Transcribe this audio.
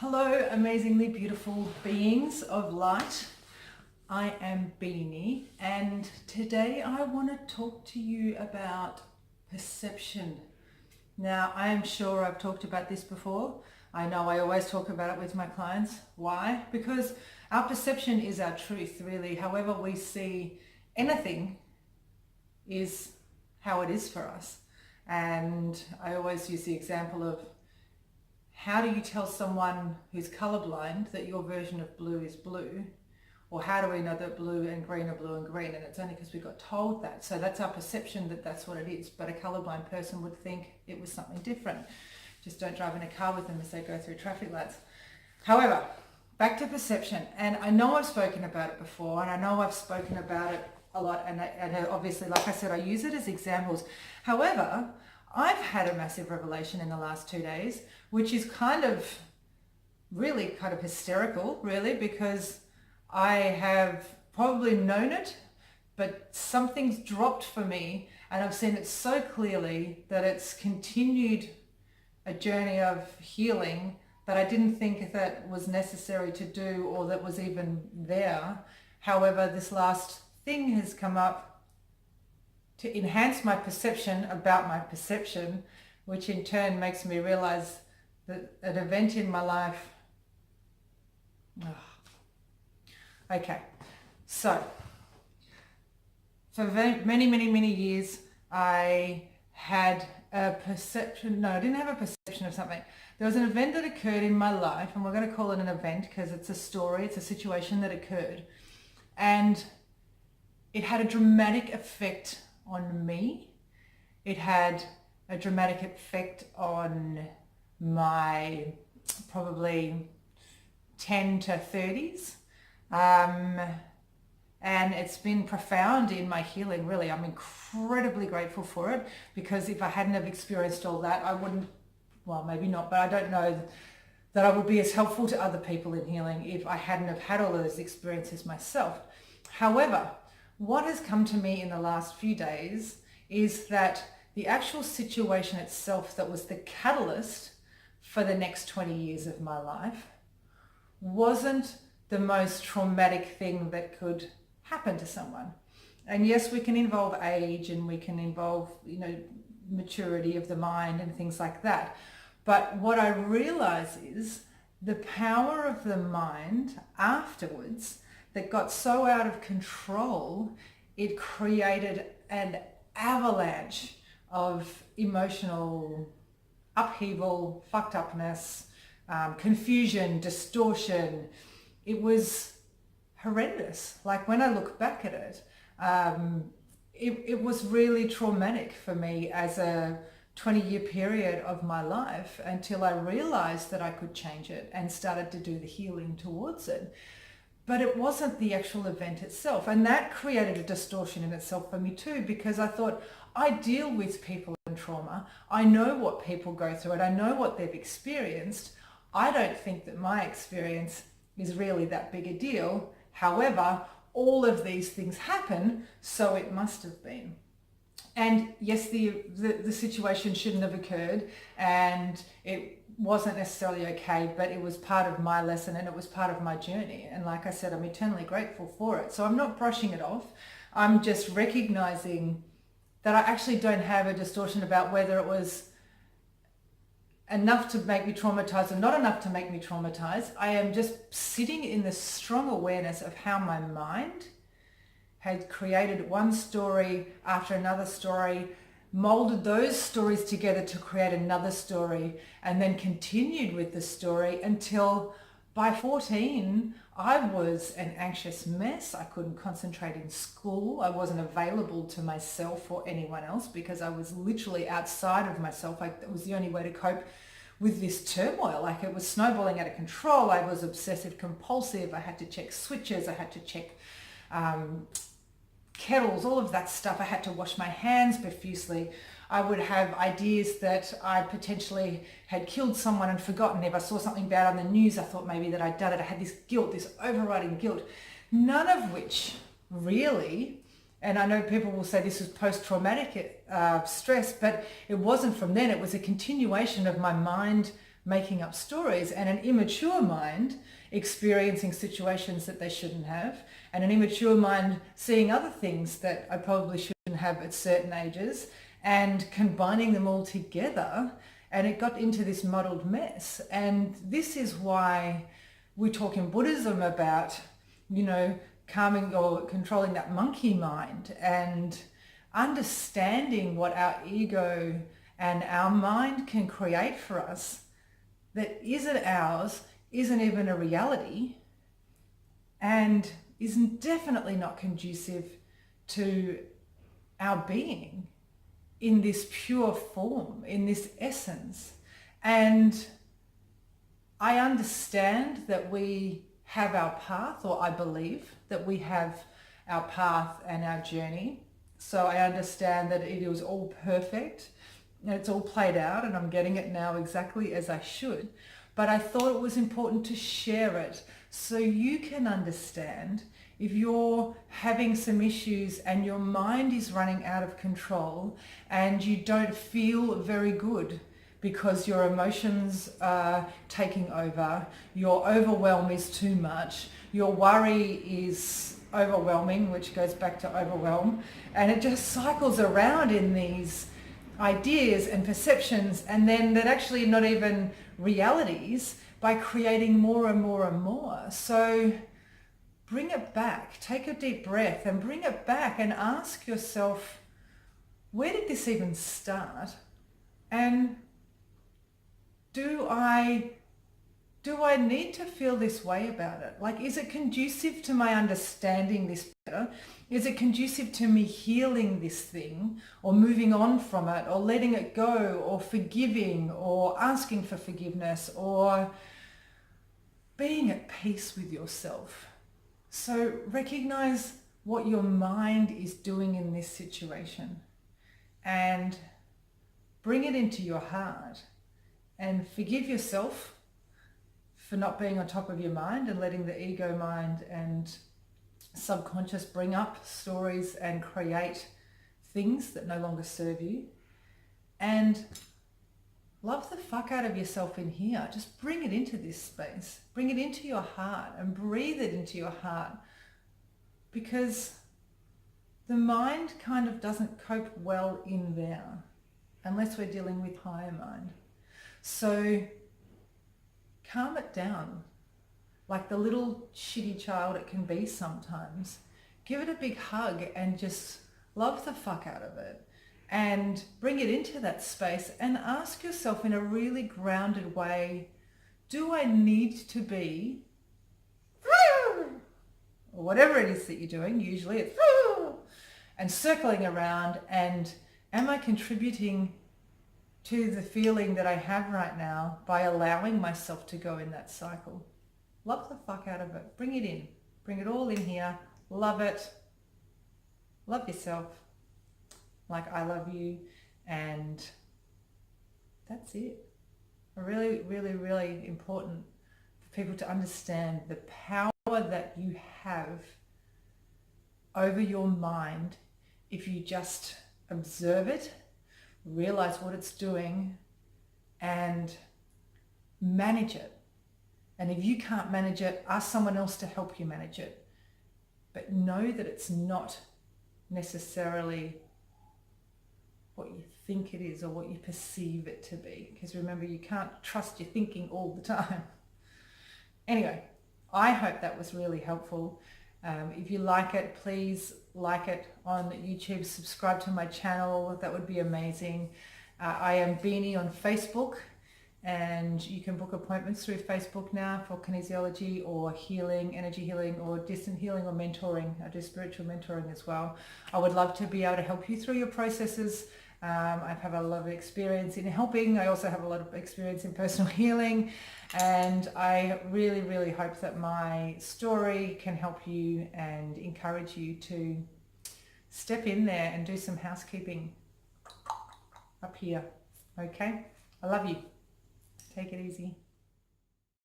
Hello, amazingly beautiful beings of light. I am Beanie, and today I want to talk to you about perception. Now, I am sure I've talked about this before. I know I always talk about it with my clients. Why? Because our perception is our truth, really. However we see anything is how it is for us. And I always use the example of, how do you tell someone who's colorblind that your version of blue is blue? Or how do we know that blue and green are blue and green? And it's only because we got told that. So that's our perception that that's what it is. But a colorblind person would think it was something different. Just don't drive in a car with them as they go through traffic lights. However, back to perception. And I know I've spoken about it before, and I know I've spoken about it a lot. And obviously, like I said, I use it as examples. However, I've had a massive revelation in the last 2 days, which is really kind of hysterical, really, because I have probably known it, but something's dropped for me, and I've seen it so clearly that it's continued a journey of healing that I didn't think that was necessary to do or that was even there. However, this last thing has come up to enhance my perception about my perception, which in turn makes me realize that an event in my life. Okay, so for many years I had a perception. No, I didn't have a perception of something. There was an event that occurred in my life, and we're going to call it an event because it's a story, it's a situation that occurred, and it had a dramatic effect on me. It had a dramatic effect on my probably 10 to 30s. And it's been profound in my healing, really. I'm incredibly grateful for it, because if I hadn't have experienced all that, I wouldn't, well, maybe not, but I don't know that I would be as helpful to other people in healing if I hadn't have had all of those experiences myself. However, what has come to me in the last few days is that the actual situation itself that was the catalyst for the next 20 years of my life wasn't the most traumatic thing that could happen to someone. And yes, we can involve age, and we can involve, maturity of the mind and things like that. But what I realize is the power of the mind afterwards that got so out of control, it created an avalanche of emotional upheaval, fucked upness, confusion, distortion. It was horrendous. Like, when I look back at it, it was really traumatic for me as a 20-year period of my life, until I realized that I could change it and started to do the healing towards it. But it wasn't the actual event itself. And that created a distortion in itself for me too, because I thought, I deal with people in trauma. I know what people go through, and I know what they've experienced. I don't think that my experience is really that big a deal. However, all of these things happen, so it must have been. And yes, the situation shouldn't have occurred, and it wasn't necessarily okay, but it was part of my lesson, and it was part of my journey. And like I said, I'm eternally grateful for it. So I'm not brushing it off. I'm just recognizing that I actually don't have a distortion about whether it was enough to make me traumatized or not enough to make me traumatized. I am just sitting in this strong awareness of how my mind had created one story after another story, molded those stories together to create another story, and then continued with the story until by 14, I was an anxious mess. I couldn't concentrate in school. I wasn't available to myself or anyone else, because I was literally outside of myself. It was the only way to cope with this turmoil. Like, it was snowballing out of control. I was obsessive compulsive. I had to check switches. I had to check kettles, all of that stuff. I had to wash my hands profusely. I would have ideas that I potentially had killed someone and forgotten. If I saw something bad on the news, I thought maybe that I'd done it. I had this guilt, this overriding guilt, none of which really, and I know people will say this was post-traumatic stress, but it wasn't from then. It was a continuation of my mind making up stories, and an immature mind experiencing situations that they shouldn't have, and an immature mind seeing other things that I probably shouldn't have at certain ages, and combining them all together, and it got into this muddled mess. And this is why we talk in Buddhism about, calming or controlling that monkey mind and understanding what our ego and our mind can create for us that isn't ours, isn't even a reality, and is definitely not conducive to our being in this pure form, in this essence. And I understand that we have our path, or I believe that we have our path and our journey. So I understand that it was all perfect and it's all played out, and I'm getting it now exactly as I should. But I thought it was important to share it so you can understand if you're having some issues and your mind is running out of control and you don't feel very good because your emotions are taking over, your overwhelm is too much, your worry is overwhelming, which goes back to overwhelm, and it just cycles around in these ideas and perceptions, and then that actually not even realities, by creating more and more and more. So bring it back, take a deep breath and bring it back and ask yourself, where did this even start? And do I need to feel this way about it? Like, is it conducive to my understanding this better? Is it conducive to me healing this thing, or moving on from it, or letting it go, or forgiving, or asking for forgiveness, or being at peace with yourself? So recognize what your mind is doing in this situation and bring it into your heart, and forgive yourself for not being on top of your mind and letting the ego mind and subconscious bring up stories and create things that no longer serve you. And love the fuck out of yourself in here. Just bring it into this space. Bring it into your heart and breathe it into your heart, because the mind kind of doesn't cope well in there unless we're dealing with higher mind. So calm it down like the little shitty child it can be sometimes. Give it a big hug and just love the fuck out of it, and bring it into that space and ask yourself in a really grounded way, do I need to be, or whatever it is that you're doing, usually it's and circling around, and am I contributing to the feeling that I have right now by allowing myself to go in that cycle? Love the fuck out of it. Bring it in. Bring it all in here. Love it. Love yourself like I love you. And that's it. Really, really, really important for people to understand the power that you have over your mind if you just observe it, realize what it's doing, and manage it. And if you can't manage it, ask someone else to help you manage it. But know that it's not necessarily what you think it is or what you perceive it to be. Because remember, you can't trust your thinking all the time. Anyway, I hope that was really helpful. If you like it, please like it on YouTube, subscribe to my channel, that would be amazing. I am Beanie on Facebook, and you can book appointments through Facebook now for kinesiology or healing, energy healing, or distant healing, or mentoring. I do spiritual mentoring as well. I would love to be able to help you through your processes. I've had a lot of experience in helping. I also have a lot of experience in personal healing, and I really, really hope that my story can help you and encourage you to step in there and do some housekeeping up here. Okay? I love you. Take it easy.